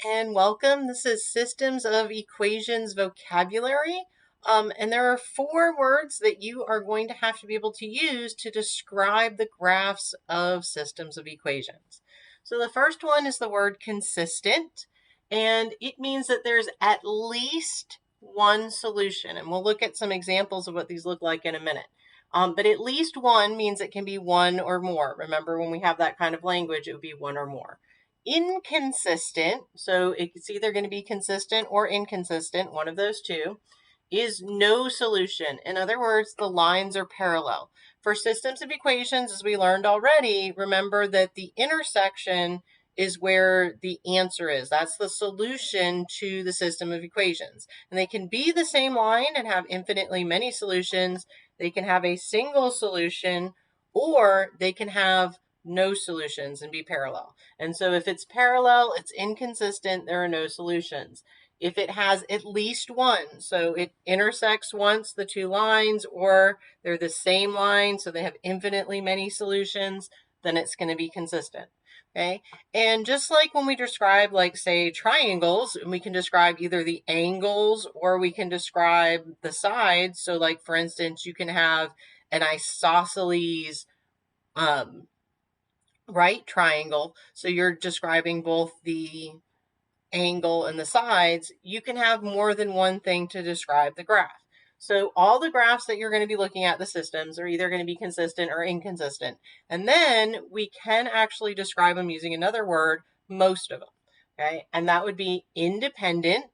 and welcome. This is Systems of Equations vocabulary. And there are 4 words that you are going to have to be able to use to describe the graphs of systems of equations. So the first one is the word consistent, and it means that there's at least one solution. And we'll look at some examples of what these look like in a minute. But at least one means it can be one or more. Remember, when we have that kind of language, it would be one or more. Inconsistent, so it's either going to be consistent or inconsistent, one of those two, is no solution. In other words, the lines are parallel. For systems of equations, as we learned already, remember that the intersection is where the answer is. That's the solution to the system of equations. And they can be the same line and have infinitely many solutions. They can have a single solution, or they can have no solutions and be parallel. And so if it's parallel, it's inconsistent, there are no solutions. If it has at least one, so it intersects once the two lines, or they're the same line, so they have infinitely many solutions, then it's going to be consistent. Okay, and just like when we describe, like, say, triangles, and we can describe either the angles or we can describe the sides. So, like, for instance, you can have an isosceles right triangle, so you're describing both the angle and the sides. You can have more than one thing to describe the graph. So all the graphs that you're going to be looking at, the systems, are either going to be consistent or inconsistent. And then we can actually describe them using another word, most of them. Okay, and that would be independent.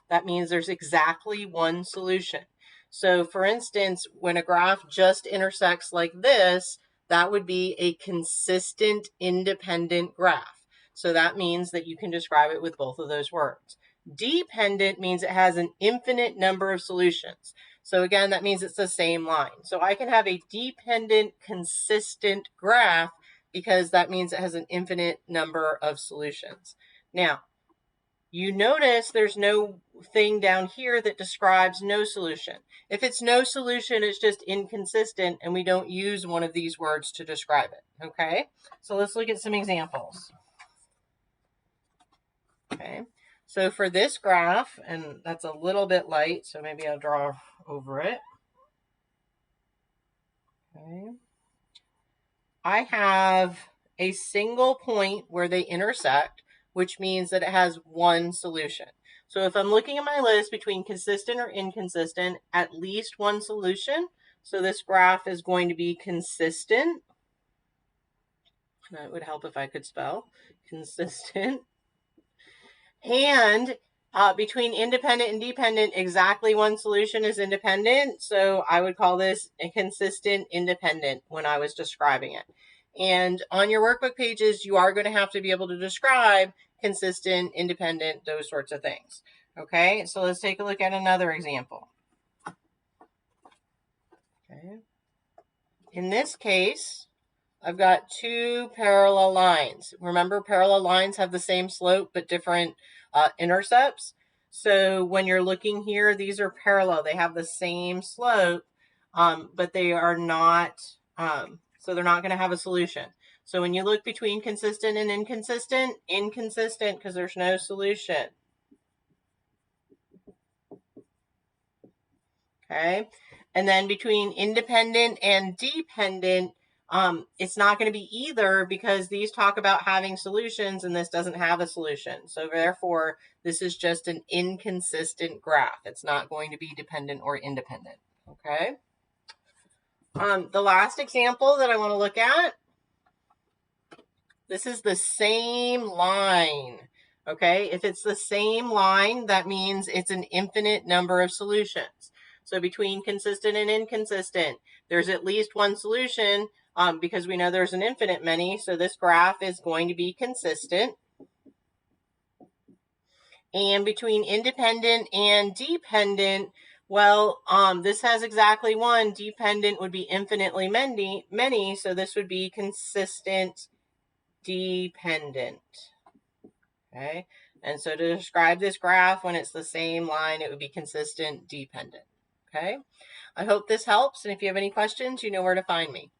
That means there's exactly one solution. So for instance, when a graph just intersects like this, that would be a consistent independent graph. So that means that you can describe it with both of those words. Dependent means it has an infinite number of solutions. So again, that means it's the same line. So I can have a dependent consistent graph because that means it has an infinite number of solutions. Now, you notice there's no thing down here that describes no solution. If it's no solution, it's just inconsistent, and we don't use one of these words to describe it. Okay, so let's look at some examples. Okay, so for this graph, and that's a little bit light, so maybe I'll draw over it. Okay, I have a single point where they intersect, which means that it has one solution. So if I'm looking at my list between consistent or inconsistent, at least one solution. So this graph is going to be consistent. That would help if I could spell consistent. And between independent and dependent, exactly one solution is independent. So I would call this a consistent independent when I was describing it. And on your workbook pages, you are going to have to be able to describe consistent, independent, those sorts of things. Okay, so let's take a look at another example. Okay. In this case, I've got 2 parallel lines. Remember, parallel lines have the same slope but different intercepts. So when you're looking here, these are parallel. They have the same slope, but they are not, so they're not going to have a solution. So when you look between consistent and inconsistent, inconsistent because there's no solution. Okay, and then between independent and dependent, it's not going to be either because these talk about having solutions and this doesn't have a solution. So therefore, this is just an inconsistent graph. It's not going to be dependent or independent. Okay. The last example that I want to look at, this is the same line. Okay, if it's the same line, that means it's an infinite number of solutions. So between consistent and inconsistent, there's at least one solution because we know there's an infinite many. So this graph is going to be consistent. And between independent and dependent, well, this has exactly one. Dependent would be infinitely many. So this would be consistent dependent. Okay, and so to describe this graph when it's the same line, it would be consistent dependent. Okay, I hope this helps, and if you have any questions, you know where to find me.